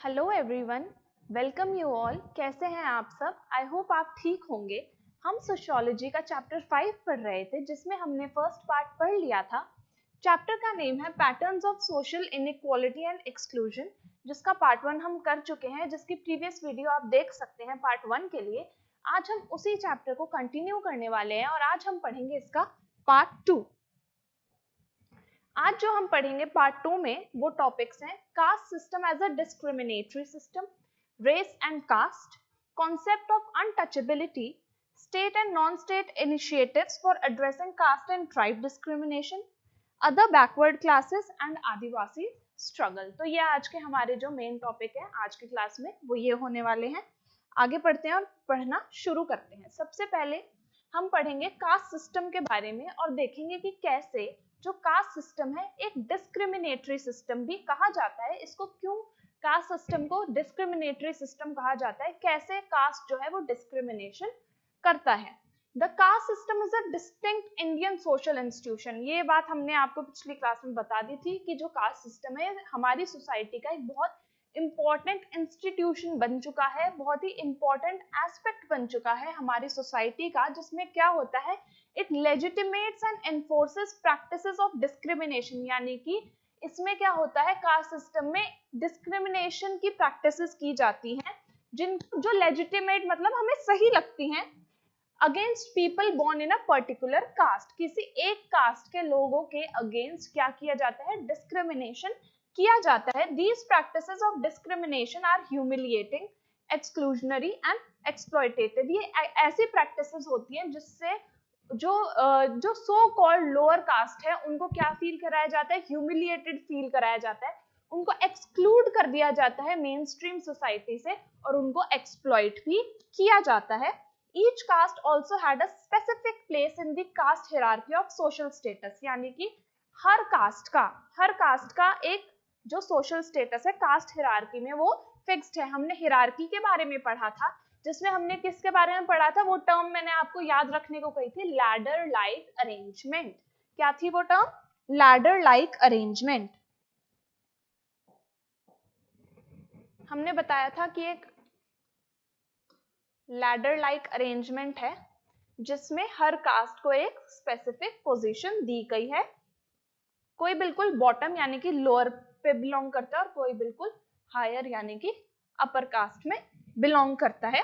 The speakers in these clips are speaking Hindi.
Hello everyone, welcome you all. कैसे हैं आप सब? आई होप आप ठीक होंगे। हम सोशियोलॉजी का चैप्टर 5 पढ़ रहे थे जिसमें हमने फर्स्ट पार्ट पढ़ लिया था। चैप्टर का नेम है patterns of social inequality and exclusion, जिसका पार्ट 1 हम कर चुके हैं, जिसकी प्रीवियस वीडियो आप देख सकते हैं पार्ट 1 के लिए। आज हम उसी चैप्टर को कंटिन्यू करने वाले हैं और आज हम पढ़ेंगे इसका पार्ट 2। आज जो हम पढ़ेंगे पार्ट 2 में वो टॉपिक्स हैं caste system as a discriminatory system, race and caste, concept of untouchability, state and non state initiatives for addressing caste and tribe discrimination, other backward classes and Adivasi struggle. तो ये आज के हमारे जो मेन टॉपिक है आज की क्लास में वो ये होने वाले हैं। आगे पढ़ते हैं और पढ़ना शुरू करते हैं। सबसे पहले हम पढ़ेंगे कास्ट सिस्टम के बारे में और देखेंगे कि कैसे जो कास्ट सिस्टम है एक डिस्क्रिमिनेटरी सिस्टम भी कहा जाता है। इसको क्यों कास्ट सिस्टम को डिस्क्रिमिनेटरी सिस्टम कहा जाता है, कैसे कास्ट जो है वो डिस्क्रिमिनेशन करता है। The caste system is a distinct Indian social institution. ये बात हमने आपको पिछली क्लास में बता दी थी कि जो कास्ट सिस्टम है हमारी सोसाइटी का एक बहुत इम्पॉर्टेंट इंस्टीट्यूशन बन चुका है, बहुत ही इम्पॉर्टेंट एस्पेक्ट बन चुका है हमारी सोसाइटी का, जिसमें क्या होता है, it legitimates and enforces practices of discrimination. यानी कि इसमें क्या होता है, कास्ट सिस्टम में डिस्क्रिमिनेशन की प्रैक्टिसेस की जाती हैं जिन जो लेजिटिमेट मतलब हमें सही लगती हैं, against people born in a particular caste. किसी एक कास्ट के लोगों के अगेंस्ट क्या किया जाता है, डिस्क्रिमिनेशन किया जाता है। These practices of discrimination are humiliating, exclusionary and exploitative। ये ऐसी प्रैक्टिसेस होती हैं जिससे जो सो कॉल्ड लोअर कास्ट है उनको क्या फील कराया जाता है, ह्यूमिलिएटेड फील कराया जाता है, उनको एक्सक्लूड कर दिया जाता है मेन स्ट्रीम सोसाइटी से और उनको एक्सप्लॉइट भी किया जाता है। Each caste also had a specific place in the caste hierarchy of social status। यानी कि हर कास्ट का एक जो सोशल स्टेटस है कास्ट हिरार्की में वो फिक्स्ड है। हमने हिरार्की के बारे में पढ़ा था, जिसमें हमने किसके बारे में पढ़ा था, वो टर्म मैंने आपको याद रखने को कही थी, लैडर लाइक अरेंजमेंट। क्या थी वो टर्म? Ladder like arrangement. हमने बताया था कि एक लैडर लाइक अरेंजमेंट है जिसमें हर कास्ट को एक स्पेसिफिक पोजीशन दी गई है। कोई बिल्कुल बॉटम यानी कि लोअर पे बिलोंग करता है और कोई बिल्कुल हायर यानी कि अपर कास्ट में बिलोंग करता है।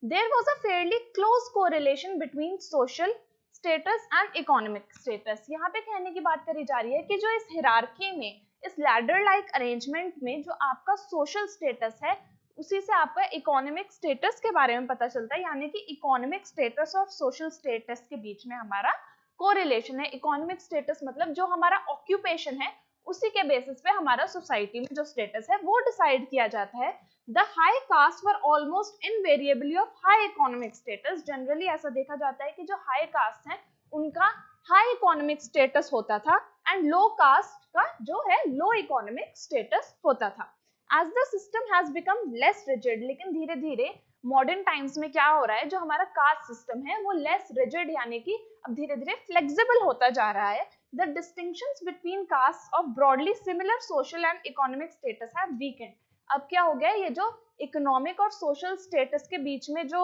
There was a fairly close correlation between social status and economic status. यहाँ पे कहने की बात करी जा रही है कि जो इस हिरार्की में, इस लैडर लाइक अरेंजमेंट में जो आपका सोशल स्टेटस है उसी से आपका इकोनॉमिक स्टेटस के बारे में पता चलता है। यानी कि इकोनॉमिक स्टेटस और सोशल स्टेटस के बीच में हमारा कोरिलेशन है। इकोनॉमिक स्टेटस मतलब जो हमारा ऑक्यूपेशन है उसी के बेसिस पे हमारा सोसाइटी में जो स्टेटस है वो डिसाइड किया जाता है। The high cast were almost invariably of high economic status. Generally ऐसा देखा जाता है कि जो हाई कास्ट है उनका हाई इकोनॉमिक स्टेटस होता था एंड लो कास्ट का जो है लो इकोनॉमिक स्टेटस होता था। As the system has become less rigid, लेकिन धीरे धीरे मॉडर्न टाइम्स में क्या हो रहा है, जो हमारा कास्ट सिस्टम है वो लेस रिजिड यानी कि अब धीरे धीरे फ्लेक्सिबल होता जा रहा है। The distinctions between castes of broadly similar social and economic status have weakened। अब क्या हो गया, ये जो इकोनॉमिक और सोशल स्टेटस के बीच में जो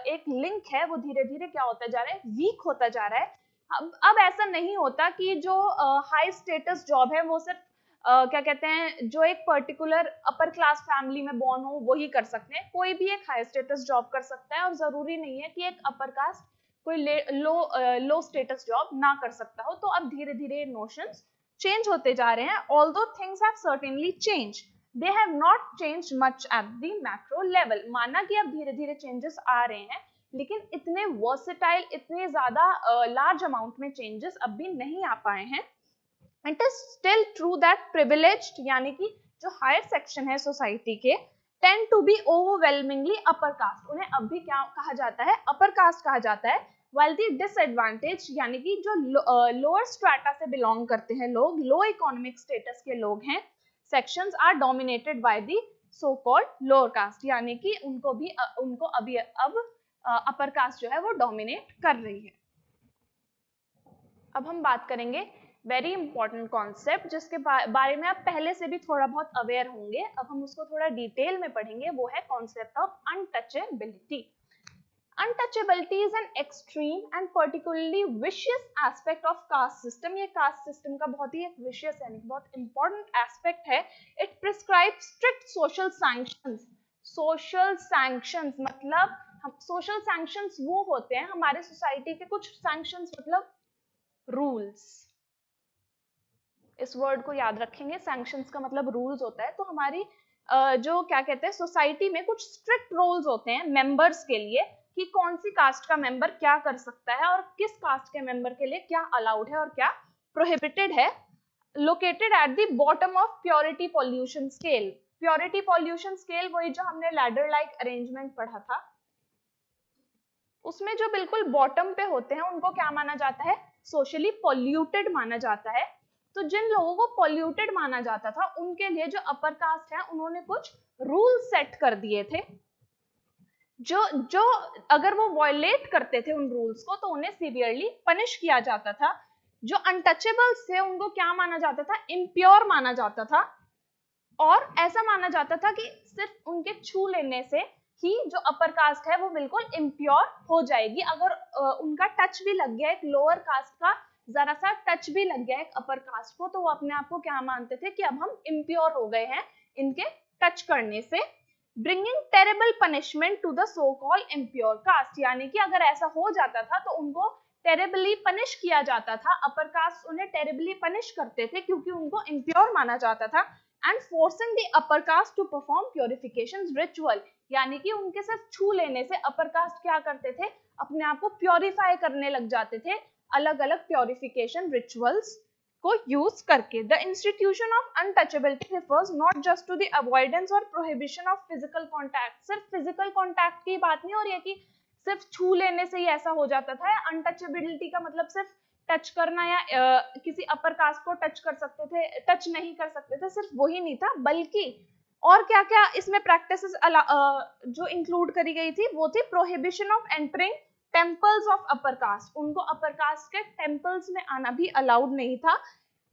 एक लिंक है वो धीरे धीरे क्या होता जा रहा है, वीक होता जा रहा है। अब ऐसा नहीं होता कि जो हाई स्टेटस जॉब है वो सिर्फ क्या कहते हैं, जो एक पर्टिकुलर अपर क्लास फैमिली में बॉर्न हो वही कर सकते हैं। कोई भी एक हाई स्टेटस जॉब कर सकता है और जरूरी नहीं है कि एक अपर कास्ट कोई लो स्टेटस जॉब ना कर सकता हो। तो अब धीरे धीरे नोशंस चेंज होते जा रहे हैं। Although things have certainly change, they have not changed much at the macro level. माना कि अब धीरे धीरे चेंजेस आ रहे हैं लेकिन इतने वर्सेटाइल, इतने ज्यादा लार्ज अमाउंट में चेंजेस अब भी नहीं आ पाए हैं। It is still true that privileged यानी कि जो हायर सेक्शन है सोसाइटी के tend to be overwhelmingly upper caste, उन्हें अब भी क्या कहा जाता है, अपर कास्ट कहा जाता है। while the disadvantage यानी कि जो लोअर स्ट्रेटा से बिलोंग करते हैं लोग, लो इकोनॉमिक स्टेटस के लोग हैं, sections are dominated by the so called lower caste, यानी कि उनको अभी अब अपर कास्ट जो है वो डोमिनेट कर रही है। अब हम बात करेंगे वेरी इंपॉर्टेंट कॉन्सेप्ट जिसके बारे में आप पहले से भी थोड़ा बहुत अवेयर होंगे, अब हम उसको थोड़ा डिटेल में पढ़ेंगे, वो है concept of untouchability. Untouchability is an extreme and particularly vicious aspect of caste system. ये caste system का बहुत ही एक vicious यानी बहुत important aspect है. It prescribes strict social sanctions. Social sanctions मतलब social sanctions वो होते हैं हमारे society के कुछ sanctions मतलब rules. इस वर्ड को याद रखेंगे, sanctions का मतलब rules होता है. तो हमारी जो क्या कहते हैं सोसाइटी में कुछ स्ट्रिक्ट रूल्स होते हैं मेंबर्स के लिए कि कौन सी कास्ट का मेंबर क्या कर सकता है और किस कास्ट के मेंबर के लिए क्या अलाउड है और क्या प्रोहिबिटेड है. Located at the bottom of purity pollution scale. Purity pollution scale वही जो हमने लैडर लाइक अरेंजमेंट पढ़ा था, उसमें जो बिल्कुल बॉटम पे होते हैं उनको क्या माना जाता है, सोशली पॉल्यूटेड माना जाता है. तो जिन लोगों को पॉल्यूटेड माना जाता था उनके लिए जो अपर कास्ट है उन्होंने कुछ रूल सेट कर दिए थे, जो अगर वो वायलेट करते थे उन रूल्स को तो उन्हें सीवियरली पनिश किया जाता था. जो अनटचेबल्स थे उनको क्या माना जाता था, इम्प्योर माना जाता था, और ऐसा माना जाता था कि सिर्फ उनके छू लेने से ही जो अपर कास्ट है वो बिल्कुल इम्प्योर हो जाएगी. अगर उनका टच भी लग गया, एक लोअर कास्ट का जरा सा टच भी लग गया एक अपर कास्ट को, तो वो अपने आप को क्या मानते थे कि अब हम इम्प्योर हो गए हैं इनके टच करने से. Bringing terrible punishment to the so called impure caste, यानी कि अगर ऐसा हो जाता था तो उनको टेरेबली पनिश किया जाता था. अपर कास्ट उन्हें टेरेबली पनिश करते थे क्योंकि उनको इम्प्योर माना जाता था. And forcing the upper caste to perform purification ritual, यानी कि उनके सिर्फ छू लेने से अपर कास्ट क्या करते थे, अपने आप को प्योरीफाई करने लग जाते थे अलग अलग प्योरिफिकेशन रिचुअल्स को यूज करके. The institution of untouchability refers not just to the avoidance और प्रोहिबिशन ऑफ फिजिकल कॉन्टैक्ट. सिर्फ फिजिकल कॉन्टैक्ट की बात नहीं हो रही है कि सिर्फ छू लेने से ही ऐसा हो जाता था. अनटचेबिलिटी का मतलब सिर्फ टच करना या किसी अपर कास्ट को टच कर सकते थे, टच नहीं कर सकते थे, सिर्फ वही नहीं था, बल्कि और क्या क्या इसमें प्रैक्टिसेस जो इंक्लूड करी गई थी वो थी prohibition of entering temples of upper caste. उनको अपर कास्ट के टेम्पल्स में आना भी अलाउड नहीं था.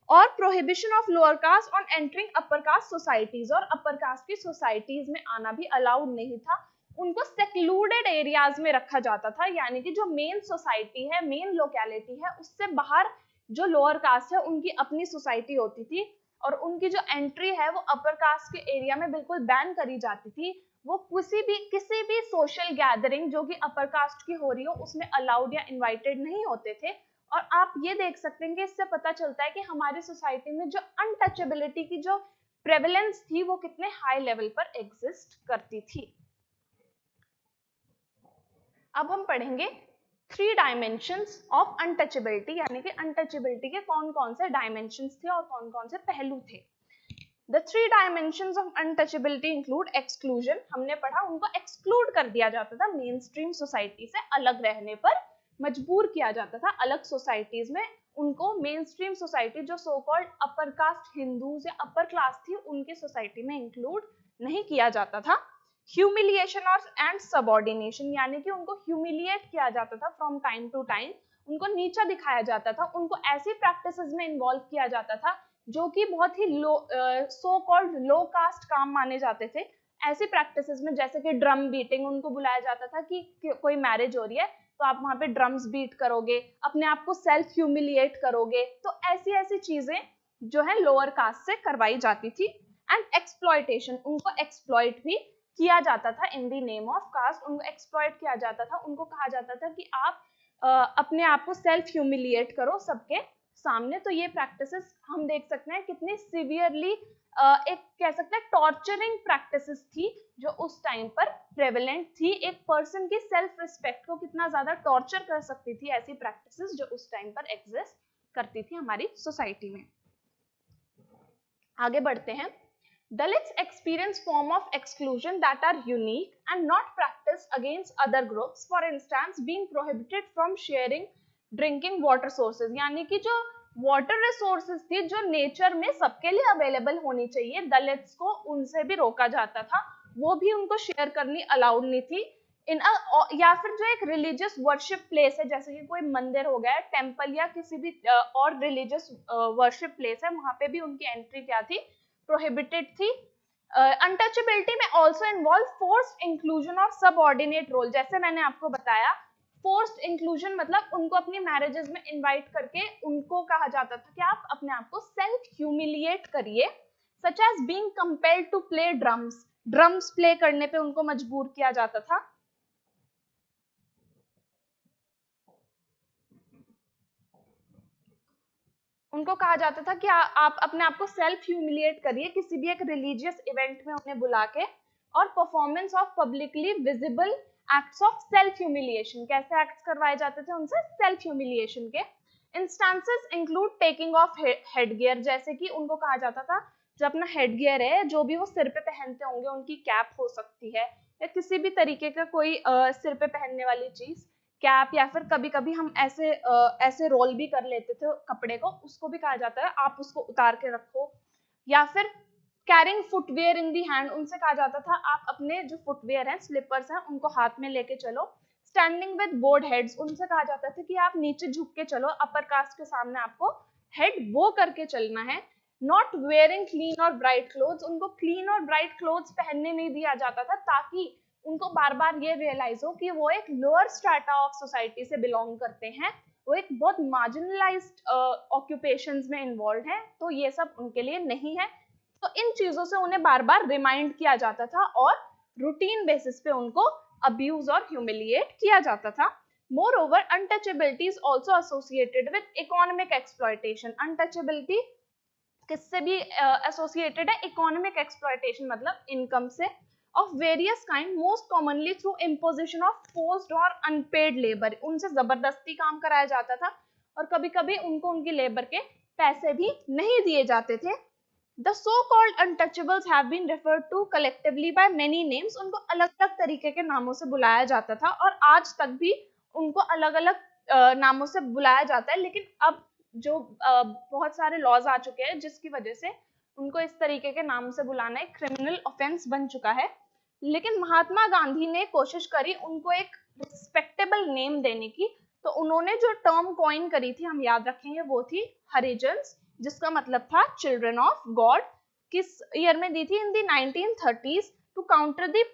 और prohibition of lower caste on entering upper caste societies, और अपर कास्ट की सोसाइटीज में आना भी अलाउड नहीं था. उनको सेक्लूडेड एरियाज में रखा जाता था, यानी कि जो मेन सोसाइटी है, मेन लोकेलिटी है, उससे बाहर जो लोअर कास्ट है उनकी अपनी सोसाइटी होती थी और उनकी जो एंट्री है वो अपर कास्ट के एरिया में बिल्कुल बैन करी जाती थी. वो किसी भी सोशल गैदरिंग जो कि अपर कास्ट की हो रही हो उसमें अलाउड या इनवाइटेड नहीं होते थे. और आप ये देख सकते हैं कि इससे पता चलता है कि हमारी सोसाइटी में जो अनटचेबिलिटी की जो प्रेवलेंस थी वो कितने हाई लेवल पर एग्जिस्ट करती थी. अब हम पढ़ेंगे 3 डायमेंशंस ऑफ अनटचेबिलिटी, यानी कि अनटचेबिलिटी के कौन कौन से डायमेंशंस थे और कौन कौन से पहलू थे. The 3 dimensions of untouchability include exclusion. हमने पढ़ा उनको एक्सक्लूड कर दिया जाता था, मेन स्ट्रीम सोसाइटी से अलग रहने पर मजबूर किया जाता था. अलग सोसाइटीज में उनको मेन स्ट्रीम सोसाइटी जो so called upper caste Hindus या अपर क्लास थी उनकी सोसाइटी में इंक्लूड नहीं किया जाता था. ह्यूमिलिएशन और एंड सबऑर्डिनेशन, यानी कि उनको ह्यूमिलिएट किया जाता था फ्रॉम टाइम टू टाइम, उनको नीचा दिखाया जाता था, उनको ऐसी प्रैक्टिसेस में इन्वॉल्व किया जाता था जो कि बहुत ही सो कॉल्ड लो कास्ट काम माने जाते थे. ऐसी प्रैक्टिसेस में जैसे कि ड्रम बीटिंग, उनको बुलाया जाता था कि कोई मैरिज हो रही है तो आप वहां पे ड्रम्स बीट करोगे, अपने आप को सेल्फ ह्यूमिलिएट करोगे. तो ऐसी ऐसी चीजें जो है लोअर कास्ट से करवाई जाती थी. एंड एक्सप्लॉयटेशन, उनको एक्सप्लॉइट भी किया जाता था in the name of caste. उनको एक्सप्लॉइट किया जाता था, उनको कहा जाता था कि आप अपने आप को सेल्फ ह्यूमिलिएट करो सबके सामने. तो ये प्रैक्टिसेस हम देख सकते हैं कितनी सीवियरली एक कह सकते हैं टॉर्चरिंग प्रैक्टिसेस थी जो उस टाइम पर प्रेवलेंट थी. एक पर्सन की सेल्फ रिस्पेक्ट को कितना ज्यादा टॉर्चर कर सकती थी ऐसी प्रैक्टिसेस जो उस टाइम पर एग्जिस्ट करती थी हमारी सोसाइटी में. आगे बढ़ते हैं. Dalits experience form of exclusion that are unique and not practiced against other groups. For instance, being prohibited from sharing drinking water sources, यानी कि जो वाटर रिसोर्सेज थी जो नेचर में सबके लिए अवेलेबल होनी चाहिए, दलित्स को उनसे भी रोका जाता था, वो भी उनको शेयर करनी अलाउड नहीं थी. या फिर जो एक रिलीजियस वर्शिप प्लेस है, जैसे कि कोई मंदिर हो गया, टेम्पल या किसी भी और रिलीजियस वर्शिप प्लेस है, वहां पे भी उनकी एंट्री क्या थी, प्रोहिबिटेड थी। अनटचेबिलिटी में ऑल्सो इन्वॉल्व फोर्स्ड इंक्लूजन और सबऑर्डिनेट रोल। जैसे मैंने आपको बताया, फोर्स्ड इंक्लूजन मतलब उनको अपनी मैरिजेस में इनवाइट करके उनको कहा जाता था कि आप अपने आप को सेल्फ ह्यूमिलिएट करिए, such as being compelled to play drums, drums play करने पे उनको मजबूर किया जाता था। उनको कहा जाता था कि आप अपने आप को सेल्फ ह्यूमिलिएट करिए किसी भी एक रिलीजियस इवेंट में उन्हें बुला के, और performance of publicly visible acts of self humiliation, कैसे एक्ट्स करवाए जाते थे उनसे, सेल्फ ह्यूमिलिएशन के। Instances include taking of headgear, जैसे कि उनको कहा जाता था जो अपना हेडगियर है, जो भी वो सिर पे पहनते होंगे, उनकी कैप हो सकती है या किसी भी तरीके का कोई सिर पे पहनने वाली चीज, कैप, या फिर कभी कभी हम ऐसे रोल भी कर लेते थे कपड़े को, उसको भी कहा जाता है आप उसको उतार के रखो। या फिर कैरिंग फुटवेयर इन दी हैंड, उनसे कहा जाता था आप अपने जो फुटवेयर हैं, स्लीपर्स हैं, उनको हाथ में लेके चलो। स्टैंडिंग विद बोर्ड हेड्स, उनसे कहा जाता था कि आप नीचे झुक के चलो, अपर कास्ट के सामने आपको हेड वो करके चलना है। नॉट वेयरिंग क्लीन और ब्राइट क्लोथ्स, उनको क्लीन और ब्राइट क्लोथ्स पहनने नहीं दिया जाता था, ताकि उनको बार बार ये रियलाइज हो कि वो एक लोअर स्ट्रेटा ऑफ सोसाइटी से बिलोंग करते हैं, वो एक बहुत मार्जिनलाइज्ड ऑक्यूपेशंस में इन्वॉल्व हैं, तो ये सब उनके लिए नहीं है। तो इन चीजों से उन्हें बार बार रिमाइंड किया जाता था और रूटीन बेसिस पे उनको अब्यूज और ह्यूमिलिएट किया जाता था। Moreover, untouchability is also associated with economic exploitation. Untouchability किससे भी एसोसिएटेड है, इकोनॉमिक एक्सप्लॉयटेशन मतलब इनकम से, of various kind, most commonly through imposition of forced और अनपेड लेबर, उनसे जबरदस्ती काम कराया जाता था और कभी कभी उनको उनकी लेबर के पैसे भी नहीं दिए जाते थे। The so-called untouchables have been referred to collectively by many names, उनको अलग अलग तरीके के नामों से बुलाया जाता था और आज तक भी उनको अलग अलग नामों से बुलाया जाता है, लेकिन अब जो बहुत सारे लॉज आ चुके हैं जिसकी वजह से उनको इस तरीके के नाम से बुलाना एक क्रिमिनल ऑफेंस बन चुका है। लेकिन महात्मा गांधी ने कोशिश करी उनको एक रिस्पेक्टेबल नेम देने की, तो उन्होंने जो टर्म कॉइन करी थी, हम याद रखेंगे, वो थी हरिजन्स, जिसका मतलब था चिल्ड्रन ऑफ गॉड। किस ईयर में दी थी? In the 1930s, to counter the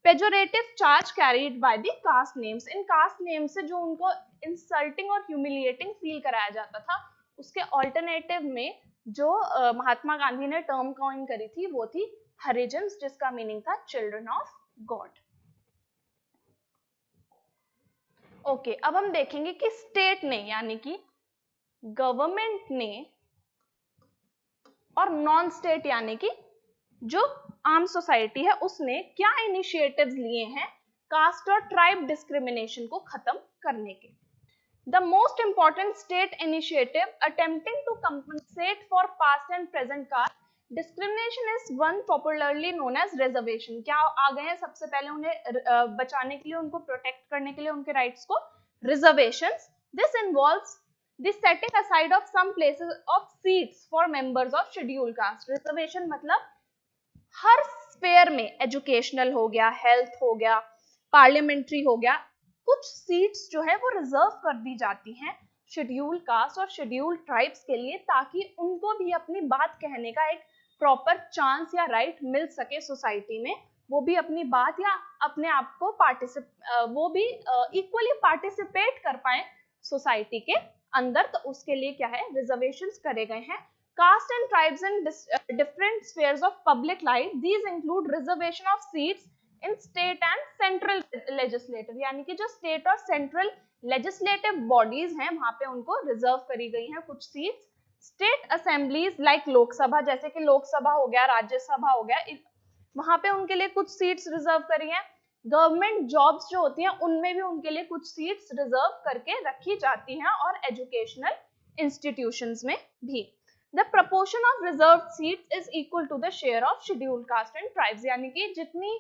pejorative charge carried by the caste names. इन कास्ट नेम्स से जो उनको इंसल्टिंग और ह्यूमिलिएटिंग फील कराया जाता था, उसके ऑल्टरनेटिव में जो महात्मा गांधी ने टर्म कॉइन करी थी वो थी हरिजन्स, जिसका मीनिंग था चिल्ड्रन ऑफ गॉड। ओके, अब हम देखेंगे कि स्टेट ने यानी कि गवर्नमेंट ने और नॉन स्टेट यानी कि जो आम सोसाइटी है उसने क्या इनिशिएटिव्स लिए हैं कास्ट और ट्राइब डिस्क्रिमिनेशन को खत्म करने के। The most important state initiative attempting to compensate for past and present caste discrimination is one popularly known as reservation. क्या आ गए हैं सबसे पहले उन्हें बचाने के लिए, उनको प्रोटेक्ट करने के लिए उनके राइट्स को? reservations. This involves the setting aside of some places of seats for members of scheduled caste. reservation मतलब हर स्पेयर में, एजुकेशनल हो गया, हेल्थ हो गया, पार्लियामेंट्री हो गया, कुछ सीट्स जो है वो रिजर्व कर दी जाती हैं शेड्यूल कास्ट और शेड्यूल ट्राइब्स के लिए, ताकि उनको भी अपनी बात कहने का एक प्रॉपर चांस या राइट मिल सके सोसाइटी में, वो भी अपनी बात या अपने आप को वो भी इक्वली पार्टिसिपेट कर पाए सोसाइटी के अंदर। तो उसके लिए क्या है, रिजर्वेशंस करे गए हैं। Caste and tribes in different spheres of public life. These include reservation of seats in state and central legislative, यानी कि जो state और central legislative bodies हैं वहाँ पे उनको reserve करी गई हैं कुछ seats. State assemblies like Lok Sabha, जैसे कि लोकसभा हो गया, राज्यसभा हो गया, वहाँ पे उनके लिए कुछ seats reserve करी हैं। गवर्नमेंट जॉब्स जो होती हैं उनमें भी उनके लिए कुछ seats reserve करके रखी जाती हैं और educational institutions में भी। The proportion of reserved seats is equal to the share of scheduled caste and tribes, यानी कि जितनी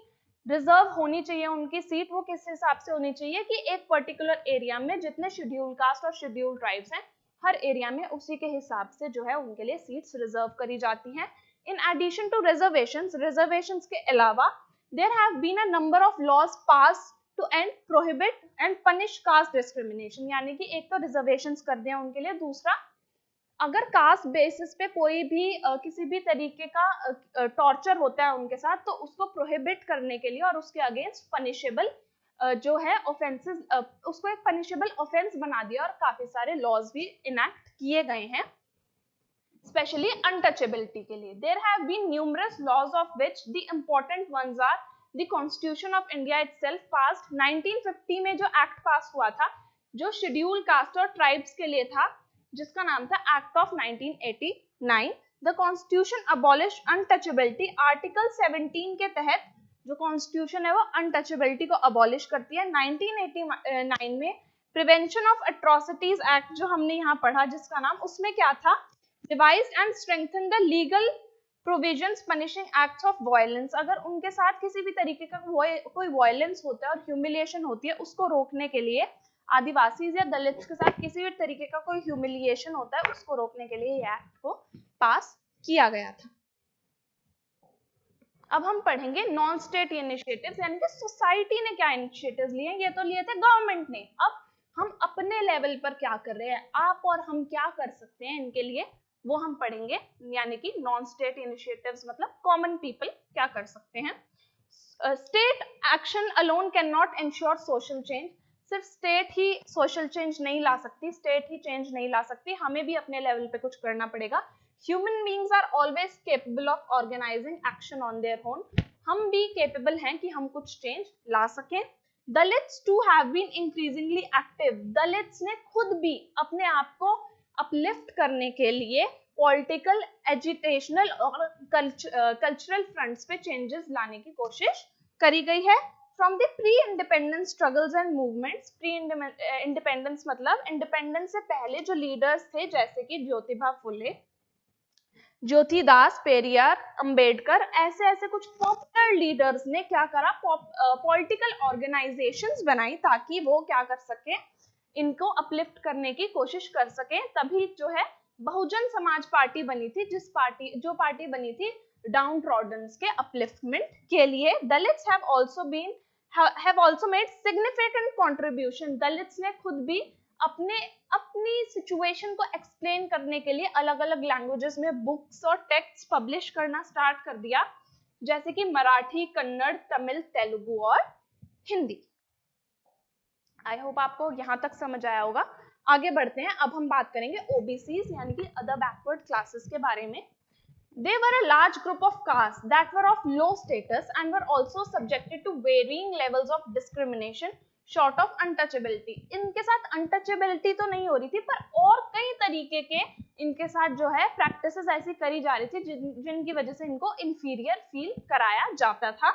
रिजर्व होनी चाहिए उनकी सीट, वो किस हिसाब से होनी चाहिए कि एक पर्टिकुलर एरिया में जितने शेड्यूल कास्ट और शेड्यूल ट्राइब्स हैं, हर एरिया में उसी के हिसाब से जो है उनके लिए सीट्स रिजर्व करी जाती हैं। इन एडिशन टू रिजर्वेशंस के अलावा there have been a number of laws passed to end prohibit and punish caste discrimination, यानी कि एक तो रिजर्वेशंस कर दिया उनके लिए, दूसरा अगर कास्ट बेसिस पे कोई भी किसी भी तरीके का टॉर्चर होता है उनके साथ, तो उसको प्रोहिबिट करने के लिए और उसके अगेंस्ट पनिशेबल जो है ऑफेंसेस, उसको एक पनिशेबल ऑफेंस बना दिया और काफी सारे लॉज भी इनैक्ट किए गए हैं स्पेशली अनटचेबिलिटी के लिए. There have been numerous laws of which the important ones are the constitution of India itself passed 1950 में, जो एक्ट पास हुआ था जो शेड्यूल कास्ट और ट्राइब्स के लिए था, जिसका नाम था act of 1989. The constitution abolish untouchability. Article 17 के तहत जो कॉन्स्टिट्यूशन है वो अनटचेबिलिटी को अबॉलिश करती है. 1989 में प्रिवेंशन ऑफ एट्रोसिटीज एक्ट जो हमने यहाँ पढ़ा, जिसका नाम, उसमें क्या था, revised and strengthen the legal provisions punishing acts of violence. अगर उनके साथ किसी भी तरीके का कोई वायलेंस होता है और ह्यूमिलिएशन होती है, उसको रोकने के लिए, आदिवासी या दलित्स के साथ किसी भी तरीके का कोई ह्यूमिलिएशन होता है, उसको रोकने के लिए ये एक्ट को पास किया गया था. अब हम पढ़ेंगे नॉन स्टेट इनिशिएटिव्स, यानी कि सोसाइटी ने क्या इनिशिएटिव्स लिए. ये तो लिए थे गवर्नमेंट ने, अब हम अपने लेवल पर क्या कर रहे हैं, आप और हम क्या कर सकते हैं इनके लिए, वो हम पढ़ेंगे. यानी कि नॉन स्टेट इनिशिएटिव्स मतलब कॉमन पीपल क्या कर सकते हैं. State action alone can not ensure social change. सिर्फ स्टेट ही सोशल चेंज नहीं ला सकती, स्टेट ही चेंज नहीं ला सकती, हमें भी अपने लेवल पे कुछ करना पड़ेगा. Human beings are always capable of organising action on their own. हम भी केपेबल हैं कि हम कुछ चेंज ला सकें. Dalits too have been increasingly active. Dalits ने खुद भी अपने आप को अपलिफ्ट करने के लिए पॉलिटिकल, एजुटेशनल और कल्चरल फ्रंट्स पे चेंजेस लाने की कोशिश करी गई है. From the pre independence struggles and movements. Pre independence मतलब इंडिपेंडेंस से पहले जो लीडर्स थे, जैसे कि ज्योतिबा फुले, ज्योतिदास, पेरियार, अंबेडकर, ऐसे ऐसे कुछ पॉपुलर लीडर्स ने क्या करा, पॉलिटिकल ऑर्गेनाइजेशंस बनाई ताकि वो क्या कर सके, इनको अपलिफ्ट करने की कोशिश कर सके. तभी जो है बहुजन समाज पार्टी बनी थी, जो पार्टी बनी थी डाउन ट्रॉडन्स के अपलिफ्टमेंट के लिए. Dalits have also made significant contribution. Dalits ने खुद भी अपनी सिचुएशन को एक्सप्लेन करने के लिए अलग अलग लैंग्वेजेस में बुक्स और टेक्स्ट पब्लिश करना स्टार्ट कर दिया, जैसे कि मराठी, कन्नड़, तमिल, तेलुगु और हिंदी. आई होप आपको यहाँ तक समझ आया होगा. आगे बढ़ते हैं. अब हम बात करेंगे ओबीसीज यानी कि अदर बैकवर्ड क्लासेस के बारे में. They were a large group of castes that were of low status and were also subjected to varying levels of discrimination short of untouchability. इनके साथ untouchability तो नहीं हो रही थी, पर और कई तरीके के इनके साथ जो है प्रैक्टिसेस ऐसी करी जा रही थी जिनकी वजह से इनको inferior फील कराया जाता था.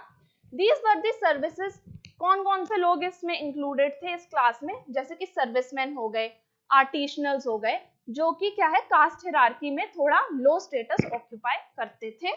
These were the services. कौन कौन से लोग इसमें इंक्लूडेड थे इस क्लास में, जैसे कि सर्विसमैन हो गए, आर्टिसनल्स हो गए, जो कि क्या है कास्ट हिरार्की में थोड़ा लो स्टेटस ऑक्यूपाई करते थे.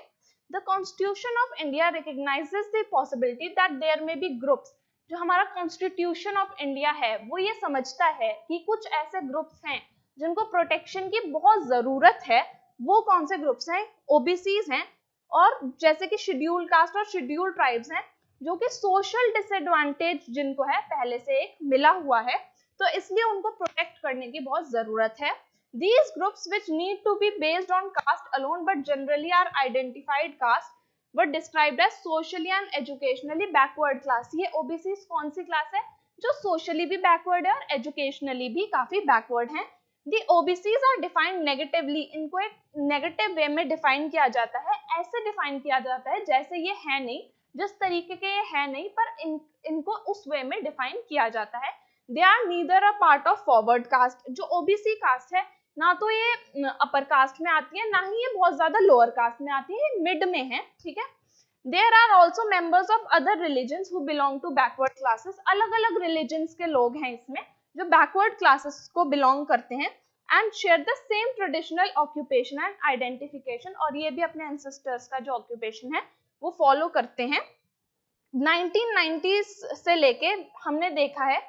The constitution of India recognises the possibility that there may be groups. जो हमारा कॉन्स्टिट्यूशन ऑफ इंडिया है वो ये समझता है कि कुछ ऐसे ग्रुप्स हैं जिनको प्रोटेक्शन की बहुत जरूरत है. वो कौन से ग्रुप्स हैं, ओबीसीज हैं, और जैसे कि शेड्यूल कास्ट और शेड्यूल ट्राइब्स हैं, जो कि सोशल डिसएडवांटेज जिनको है पहले से एक मिला हुआ है, तो इसलिए उनको प्रोटेक्ट करने की बहुत जरूरत है. These groups which need to be based on caste alone but generally are identified caste were described as socially and educationally backward class. ये OBCs कौन सी क्लास है, जो socially भी backward है और educationally भी काफी backward हैं. The OBCs are defined negatively. इनको एक negative way में define किया जाता है. ऐसे define किया जाता है जैसे ये है नहीं, जिस तरीके के ये है नहीं, पर इनको उस way में define किया जाता है. They are neither a part of forward caste. जो OBC caste है, ना तो ये अपर कास्ट में आती है, ना ही ये बहुत ज्यादा लोअर कास्ट में आती है, ये मिड में है. ठीक है. There are also members of other religions who belong to backward classes. अलग अलग रिलीजन्स के लोग हैं इसमें जो बैकवर्ड क्लासेस को बिलोंग करते हैं, and share the same traditional occupation and identification. और ये भी अपने एंसेस्टर्स का जो ऑक्यूपेशन है वो फॉलो करते हैं. 1990s से लेके हमने देखा है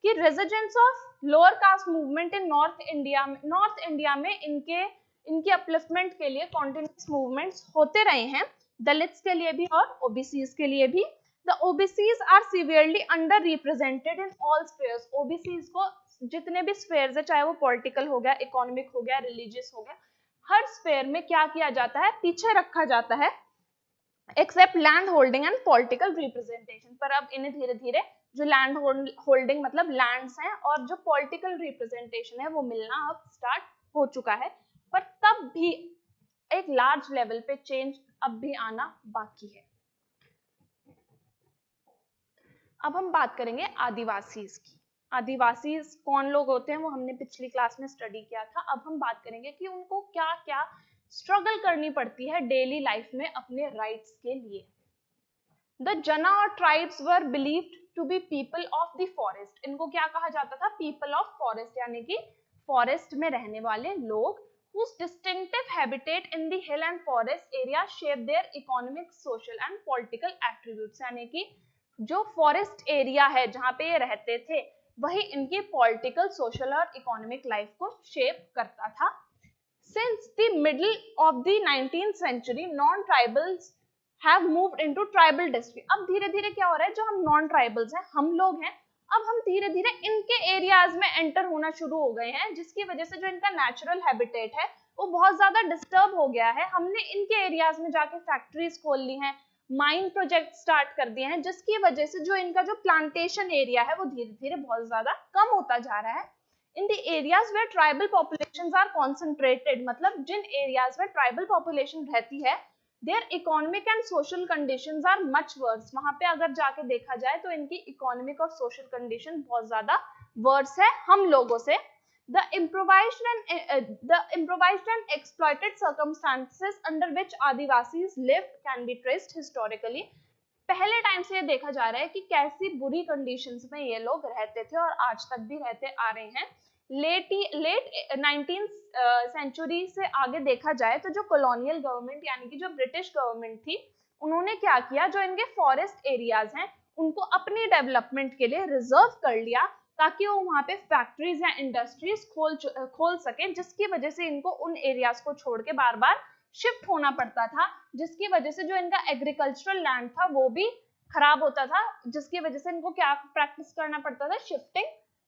कि residents of lower caste movement in north India में इनके अपलिफ्टमेंट के लिए कॉन्टिन्यूस मूवमेंट्स होते रहे हैं, दलित्स के लिए भी और ओबीसीज के लिए भी. The OBCs are severely underrepresented in all spheres. OBCs को जितने भी स्फेयर्स है, चाहे वो पॉलिटिकल हो गया, इकोनॉमिक हो गया, रिलीजियस हो गया, हर स्फेयर में क्या किया जाता है, पीछे रखा जाता है, except land holding and political representation. पर अब इन्हें धीरे धीरे जो लैंड होल्डिंग मतलब लैंड्स हैं और जो पॉलिटिकल रिप्रेजेंटेशन है वो मिलना अब स्टार्ट हो चुका है, पर तब भी एक लार्ज लेवल पे चेंज अब भी आना बाकी है। अब हम बात करेंगे आदिवासीज की। आदिवासीज कौन लोग होते हैं वो हमने पिछली क्लास में स्टडी किया था। अब हम बात करेंगे कि उनको क्या क्या स्ट्रगल करनी पड़ती है डेली लाइफ में अपने राइट्स के लिए। द जना और tribes were believed to be people of the forest. इनको क्या कहा जाता था, पीपल ऑफ फॉरेस्ट, यानी कि फॉरेस्ट में रहने वाले लोग, whose distinctive habitat in the hill and forest area shape their economic, social and political attributes। यानी कि जो फॉरेस्ट एरिया है जहां पे ये रहते थे वही इनकी पॉलिटिकल, सोशल और इकोनॉमिक लाइफ को शेप करता था। Since the middle of the 19th century, non-tribals have moved into tribal district। अब धीरे धीरे क्या हो रहा है, जो हम नॉन ट्राइबल्स हैं, हम लोग हैं, अब हम धीरे धीरे इनके एरियाज में एंटर होना शुरू हो गए हैं, जिसकी वजह से जो इनका नेचुरल हैबिटेट है वो बहुत ज्यादा डिस्टर्ब हो गया है। हमने इनके एरियाज में जाके फैक्ट्रीज खोल ली हैं, माइन प्रोजेक्ट स्टार्ट कर दिए हैं, जिसकी वजह से जो इनका जो प्लांटेशन एरिया है वो धीरे धीरे बहुत ज्यादा कम होता जा रहा है। In the areas where tribal populations are concentrated, मतलब जिन एरियाज में ट्राइबल पॉपुलेशन रहती है, their economic and social conditions are much worse। वहां पे अगर जाके देखा जाए तो इनकी इकोनॉमिक और सोशल कंडीशन बहुत ज्यादा वर्स है हम लोगों से। The improvised and exploited circumstances under which Adivasis lived can be traced historically। पहले टाइम से ये देखा जा रहा है कि कैसी बुरी कंडीशंस में ये लोग रहते थे और आज तक भी रहते आ रहे हैं। लेट 19th सेंचुरी से आगे देखा जाए तो जो कॉलोनियल गवर्नमेंट यानी कि जो ब्रिटिश गवर्नमेंट थी, उन्होंने क्या किया, जो इनके फॉरेस्ट एरियाज हैं उनको अपनी डेवलपमेंट के लिए रिजर्व कर लिया ताकि वो वहां पे फैक्ट्रीज या इंडस्ट्रीज खोल सके, जिसकी वजह से इनको उन एरियाज को छोड़ के बार बार शिफ्ट होना पड़ता था, जिसकी वजह से जो इनका एग्रीकल्चरल लैंड था वो भी खराब होता था, जिसकी वजह से इनको क्या प्रैक्टिस करना पड़ता था, शिफ्टिंग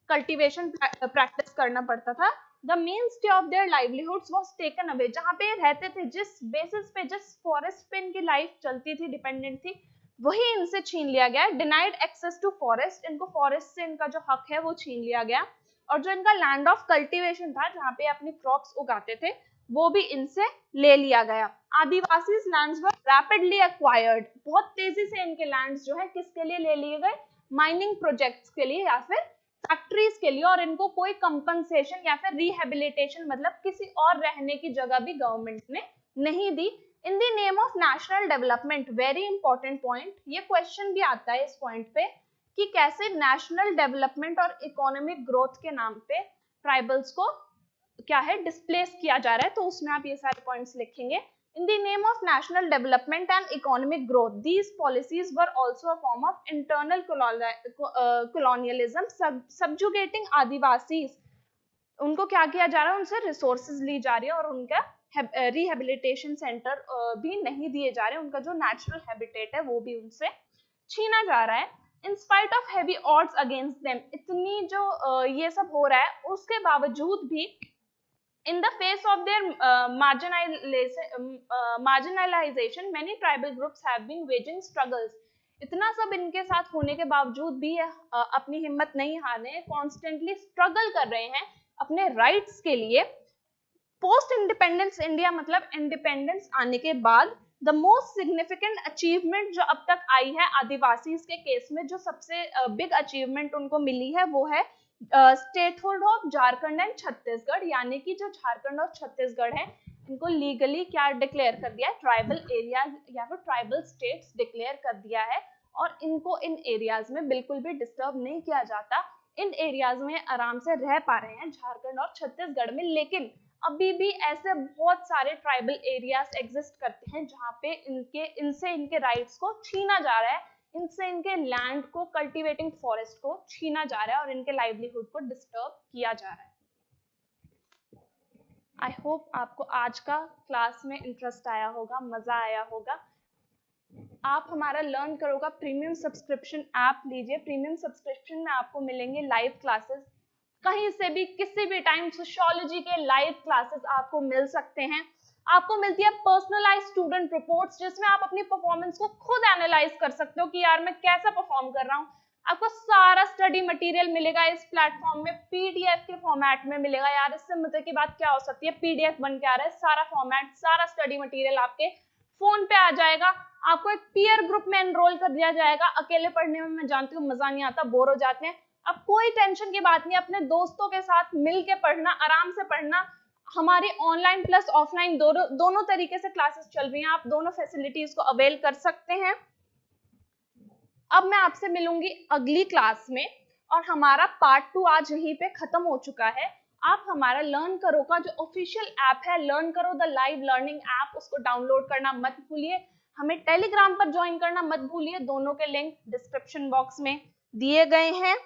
कल्टीवेशन प्रैक्टिस करना पड़ता था। The मेनस्टे of their livelihoods was taken away. जहां पे रहते थे, जिस बेसिस पे, जिस फॉरेस्ट पे इनकी लाइफ चलती थी, डिपेंडेंट थी, वही इनसे छीन लिया गया। डिनाइड एक्सेस टू फॉरेस्ट, इनको फॉरेस्ट से इनका जो हक है वो छीन लिया गया। और जो इनका लैंड ऑफ कल्टीवेशन था, जहाँ पे अपनी क्रॉप्स उगाते थे, वो भी इनसे ले लिया गया। आदिवासी लैंड्स वर रैपिडली एक्वायर्ड। बहुत तेजी से इनके लैंड्स जो है किसके लिए ले लिए गए, माइनिंग प्रोजेक्ट्स के लिए या फिर फैक्ट्रीज के लिए, और इनको कोई कंपनसेशन या फिर रिहेबिलिटेशन मतलब किसी और रहने की जगह भी गवर्नमेंट ने नहीं दी। In the name of national development, very important point, ये क्वेश्चन भी आता है इस पॉइंट पे कि कैसे नेशनल डेवलपमेंट और इकोनॉमिक ग्रोथ के नाम पे ट्राइबल्स को क्या है डिस्प्लेस किया जा रहा है, तो उसमें आप ये सारे पॉइंट्स लिखेंगे। In the name of national development and economic growth, these policies were also a form of internal colonialism, subjugating Adivasis। उनको क्या किया जा रहा है, उनसे रिसोर्सेज ली जा रही है और उनका रिहेबिलिटेशन सेंटर भी नहीं दिए जा रहे, उनका जो नेचुरल हैबिटेट है वो भी उनसे छीना जा रहा है। In spite of heavy odds against them, इतनी जो ये सब हो रहा है उसके बावजूद भी, in the face of their marginalization, many tribal groups have been waging struggles। इतना सब इनके साथ होने के बावजूद भी अपनी हिम्मत नहीं हारे, कॉन्स्टेंटली स्ट्रगल कर रहे हैं अपने राइट्स के लिए। पोस्ट इंडिपेंडेंस इंडिया, मतलब इंडिपेंडेंस आने के बाद, द मोस्ट सिग्निफिकेंट अचीवमेंट जो अब तक आई है आदिवासी के केस में, जो सबसे बिग अचीवमेंट उनको मिली है वो है statehood of Jharkhand and Chhattisgarh. यानी कि जो झारखंड और छत्तीसगढ़ है इनको लीगली क्या डिक्लेयर कर दिया है, ट्राइबल एरियाज या फिर ट्राइबल स्टेट्स डिक्लेयर कर दिया है, और इनको इन एरियाज में बिल्कुल भी डिस्टर्ब नहीं किया जाता, इन एरियाज में आराम से रह पा रहे हैं झारखंड और छत्तीसगढ़ में। लेकिन अभी भी ऐसे बहुत सारे ट्राइबल एरियाज एग्जिस्ट करते हैं जहाँ पे इनसे इनके राइट्स को छीना जा रहा है, इनसे इनके लैंड को, कल्टीवेटिंग फॉरेस्ट को छीना जा रहा है और इनके लाइवलीहुड को डिस्टर्ब किया जा रहा है। आई होप आपको आज का क्लास में इंटरेस्ट आया होगा, मजा आया होगा। आप हमारा लर्न करो का प्रीमियम सब्सक्रिप्शन ऐप लीजिए। प्रीमियम सब्सक्रिप्शन में आपको मिलेंगे लाइव क्लासेस, कहीं से भी किसी भी टाइम सोशियोलॉजी के लाइव क्लासेस आपको मिल सकते हैं। आपको मिलती है पर्सनलाइज स्टूडेंट रिपोर्ट्स, जिसमें आप अपनी परफॉर्मेंस को खुद एनालाइज कर सकते हो कि यार मैं कैसा परफॉर्म कर रहा हूँ। आपको सारा स्टडी मटेरियल मिलेगा इस प्लेटफॉर्म में, पीडीएफ के फॉर्मेट में मिलेगा। यार इससे मजे की बात क्या हो सकती है, पीडीएफ बन के आ रहा है, सारा फॉर्मेट, सारा स्टडी मटेरियल आपके फोन पे आ जाएगा। आपको एक पीयर ग्रुप में एनरोल कर दिया जाएगा। अकेले पढ़ने में मैं जानती हूँ मजा नहीं आता, बोर हो जाते हैं। अब कोई टेंशन की बात नहीं, अपने दोस्तों के साथ मिल के पढ़ना, आराम से पढ़ना। हमारी ऑनलाइन प्लस ऑफलाइन दोनों तरीके से क्लासेस चल रही हैं, आप दोनों फैसिलिटीज को अवेल कर सकते हैं। अब मैं आपसे मिलूंगी अगली क्लास में, और हमारा पार्ट 2 आज यहीं पे खत्म हो चुका है। आप हमारा लर्न करो का जो ऑफिशियल ऐप है, लर्न करो द लाइव लर्निंग ऐप, उसको डाउनलोड करना मत भूलिए। हमें टेलीग्राम पर ज्वाइन करना मत भूलिए, दोनों के लिंक डिस्क्रिप्शन बॉक्स में दिए गए हैं।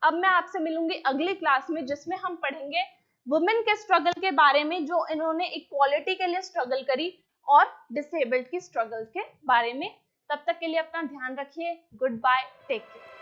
अब मैं आपसे मिलूंगी अगली क्लास में, जिसमें हम पढ़ेंगे वुमेन के स्ट्रगल के बारे में, जो इन्होंने इक्वालिटी के लिए स्ट्रगल करी, और डिसेबल्ड की स्ट्रगल के बारे में। तब तक के लिए अपना ध्यान रखिए। Goodbye, take care.